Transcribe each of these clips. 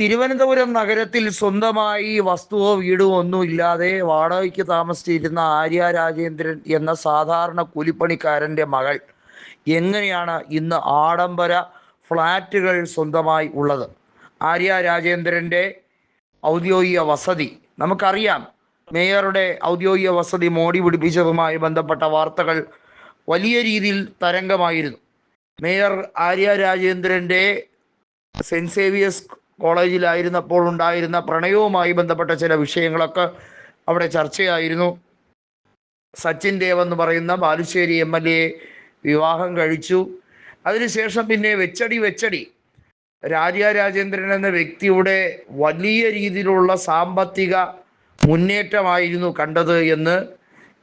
തിരുവനന്തപുരം നഗരത്തിൽ സ്വന്തമായി വസ്തുവോ വീടോ ഒന്നും ഇല്ലാതെ വാടകയ്ക്ക് താമസിച്ചിരുന്ന ആര്യ രാജേന്ദ്രൻ എന്ന സാധാരണ കൂലിപ്പണിക്കാരൻ്റെ മകൾ എങ്ങനെയാണ് ഇന്ന് ആഡംബര ഫ്ലാറ്റുകൾ സ്വന്തമായി ഉള്ളത്? ആര്യ രാജേന്ദ്രൻ്റെ ഔദ്യോഗിക വസതി നമുക്കറിയാം. മേയറുടെ ഔദ്യോഗിക വസതി മോടി പിടിപ്പിച്ചതുമായി ബന്ധപ്പെട്ട വാർത്തകൾ വലിയ രീതിയിൽ തരംഗമായിരുന്നു. മേയർ ആര്യ രാജേന്ദ്രൻ്റെ സെൻറ്റ് സേവിയേഴ്സ് കോളേജിലായിരുന്നപ്പോൾ ഉണ്ടായിരുന്ന പ്രണയവുമായി ബന്ധപ്പെട്ട ചില വിഷയങ്ങളൊക്കെ അവിടെ ചർച്ചയായിരുന്നു. സച്ചിൻ ദേവ് എന്ന് പറയുന്ന ബാലുശ്ശേരി MLA വിവാഹം കഴിച്ചു. അതിനുശേഷം പിന്നെ വെച്ചടി ആര്യ രാജേന്ദ്രൻ എന്ന വ്യക്തിയുടെ വലിയ രീതിയിലുള്ള സാമ്പത്തിക മുന്നേറ്റമായിരുന്നു കണ്ടത് എന്ന്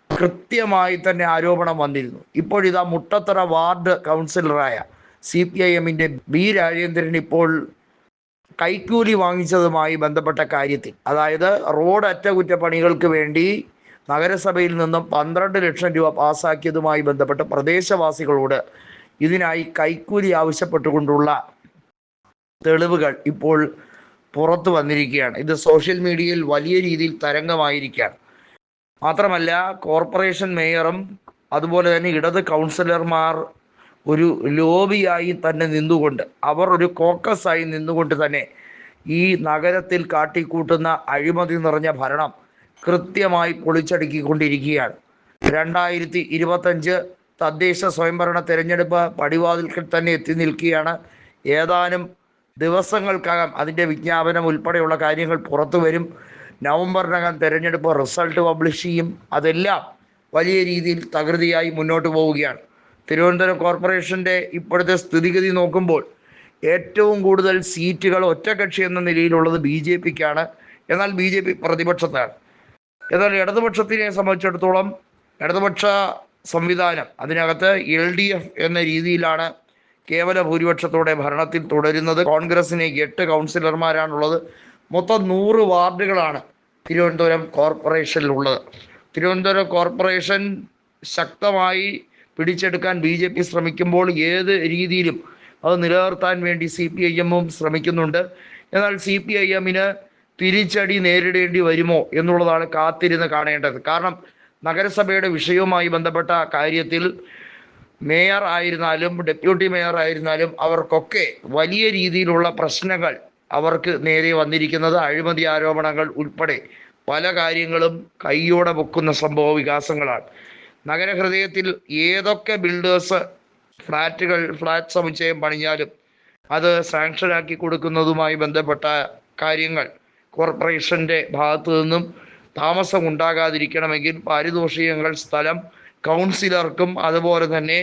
കൃത്യമായി തന്നെ ആരോപണം വന്നിരുന്നു. ഇപ്പോഴിതാ മുട്ടത്തറ വാർഡ് കൗൺസിലറായ CPIMൻ്റെ B രാജേന്ദ്രൻ ഇപ്പോൾ കൈക്കൂലി വാങ്ങിച്ചതുമായി ബന്ധപ്പെട്ട കാര്യത്തിൽ, അതായത് റോഡ് അറ്റകുറ്റപ്പണികൾക്ക് വേണ്ടി നഗരസഭയിൽ നിന്നും 12 ലക്ഷം രൂപ പാസ്സാക്കിയതുമായി ബന്ധപ്പെട്ട് പ്രദേശവാസികളോട് ഇതിനായി കൈക്കൂലി ആവശ്യപ്പെട്ടുകൊണ്ടുള്ള തെളിവുകൾ ഇപ്പോൾ പുറത്തു വന്നിരിക്കുകയാണ്. ഇത് സോഷ്യൽ മീഡിയയിൽ വലിയ രീതിയിൽ തരംഗമായിരിക്കുകയാണ്. മാത്രമല്ല, കോർപ്പറേഷൻ മേയറും അതുപോലെ തന്നെ ഇടത് കൗൺസിലർമാർ ഒരു ലോബിയായി തന്നെ നിന്നുകൊണ്ട്, അവർ ഒരു കോക്കസായി നിന്നുകൊണ്ട് തന്നെ ഈ നഗരത്തിൽ കാട്ടിക്കൂട്ടുന്ന അഴിമതി നിറഞ്ഞ ഭരണം കൃത്യമായി പൊളിച്ചടുക്കിക്കൊണ്ടിരിക്കുകയാണ്. 2025 തദ്ദേശ സ്വയംഭരണ തെരഞ്ഞെടുപ്പ് പടിവാതിൽക്കൽ തന്നെ എത്തി നിൽക്കുകയാണ്. ഏതാനും ദിവസങ്ങൾക്കകം അതിൻ്റെ വിജ്ഞാപനം ഉൾപ്പെടെയുള്ള കാര്യങ്ങൾ പുറത്തു വരും. നവംബറിനകം തെരഞ്ഞെടുപ്പ് റിസൾട്ട് പബ്ലിഷ് ചെയ്യും. അതെല്ലാം വലിയ രീതിയിൽ തകൃതിയായി മുന്നോട്ട് പോവുകയാണ്. തിരുവനന്തപുരം കോർപ്പറേഷൻ്റെ ഇപ്പോഴത്തെ സ്ഥിതിഗതി നോക്കുമ്പോൾ ഏറ്റവും കൂടുതൽ സീറ്റുകൾ ഒറ്റകക്ഷി എന്ന നിലയിലുള്ളത് BJPക്കാണ്. എന്നാൽ BJP പ്രതിപക്ഷത്താണ്. എന്നാൽ ഇടതുപക്ഷത്തിനെ സംബന്ധിച്ചിടത്തോളം ഇടതുപക്ഷ സംവിധാനം അതിനകത്ത് LDF എന്ന രീതിയിലാണ് കേവല ഭൂരിപക്ഷത്തോടെ ഭരണത്തിൽ തുടരുന്നത്. കോൺഗ്രസിന് 8 കൗൺസിലർമാരാണുള്ളത്. മൊത്തം 100 വാർഡുകളാണ് തിരുവനന്തപുരം കോർപ്പറേഷനിലുള്ളത്. തിരുവനന്തപുരം കോർപ്പറേഷൻ ശക്തമായി പിടിച്ചെടുക്കാൻ BJP ശ്രമിക്കുമ്പോൾ ഏത് രീതിയിലും അത് നിലനിർത്താൻ വേണ്ടി CPIMും ശ്രമിക്കുന്നുണ്ട്. എന്നാൽ CPIMന് തിരിച്ചടി നേരിടേണ്ടി വരുമോ എന്നുള്ളതാണ് കാത്തിരുന്ന് കാണേണ്ടത്. കാരണം നഗരസഭയുടെ വിഷയവുമായി ബന്ധപ്പെട്ട കാര്യത്തിൽ മേയർ ആയിരുന്നാലും ഡെപ്യൂട്ടി മേയർ ആയിരുന്നാലും അവർക്കൊക്കെ വലിയ രീതിയിലുള്ള പ്രശ്നങ്ങൾ അവർക്ക് നേരെ വന്നിരിക്കുന്നത് അഴിമതി ആരോപണങ്ങൾ ഉൾപ്പെടെ പല കാര്യങ്ങളും കൈയോടെ പൊക്കുന്ന സംഭവ വികാസങ്ങളാണ്. നഗരഹൃദയത്തിൽ ഏതൊക്കെ ബിൽഡേഴ്സ് ഫ്ലാറ്റ് സമുച്ചയം പണിഞ്ഞാലും അത് സാങ്ഷനാക്കി കൊടുക്കുന്നതുമായി ബന്ധപ്പെട്ട കാര്യങ്ങൾ കോർപ്പറേഷൻ്റെ ഭാഗത്തു നിന്നും താമസം ഉണ്ടാകാതിരിക്കണമെങ്കിൽ പാരിതോഷികങ്ങൾ സ്ഥലം കൗൺസിലർക്കും അതുപോലെ തന്നെ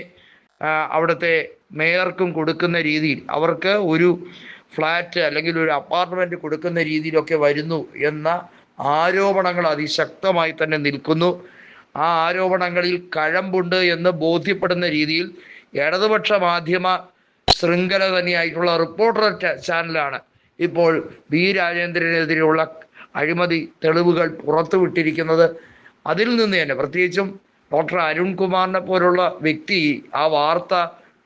അവിടുത്തെ മേയർക്കും കൊടുക്കുന്ന രീതിയിൽ അവർക്ക് ഒരു ഫ്ലാറ്റ് അല്ലെങ്കിൽ ഒരു അപ്പാർട്ട്മെൻറ്റ് കൊടുക്കുന്ന രീതിയിലൊക്കെ വരുന്നു എന്ന ആരോപണങ്ങൾ അതിശക്തമായി തന്നെ നിൽക്കുന്നു. ആ ആരോപണങ്ങളിൽ കഴമ്പുണ്ട് എന്ന് ബോധ്യപ്പെടുന്ന രീതിയിൽ ഇടതുപക്ഷ മാധ്യമ ശൃംഖല തന്നെയായിട്ടുള്ള റിപ്പോർട്ടർ ചാനലാണ് ഇപ്പോൾ B രാജേന്ദ്രനെതിരെയുള്ള അഴിമതി തെളിവുകൾ പുറത്തുവിട്ടിരിക്കുന്നത്. അതിൽ നിന്ന് തന്നെ പ്രത്യേകിച്ചും ഡോക്ടർ അരുൺകുമാറിനെ പോലുള്ള വ്യക്തി ആ വാർത്ത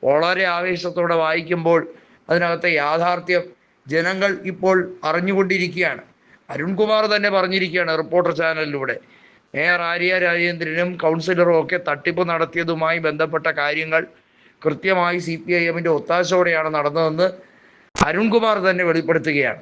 വളരെ ആവേശത്തോടെ വായിക്കുമ്പോൾ അതിനകത്തെ യാഥാർത്ഥ്യം ജനങ്ങൾ ഇപ്പോൾ അറിഞ്ഞുകൊണ്ടിരിക്കുകയാണ്. അരുൺകുമാർ തന്നെ പറഞ്ഞിരിക്കുകയാണ് റിപ്പോർട്ടർ ചാനലിലൂടെ, മേയർ ആര്യ രാജേന്ദ്രനും കൗൺസിലറും ഒക്കെ തട്ടിപ്പ് നടത്തിയതുമായി ബന്ധപ്പെട്ട കാര്യങ്ങൾ കൃത്യമായി CPIMൻ്റെ ഒത്താശയോടെയാണ് നടന്നതെന്ന് അരുൺകുമാർ തന്നെ വെളിപ്പെടുത്തുകയാണ്.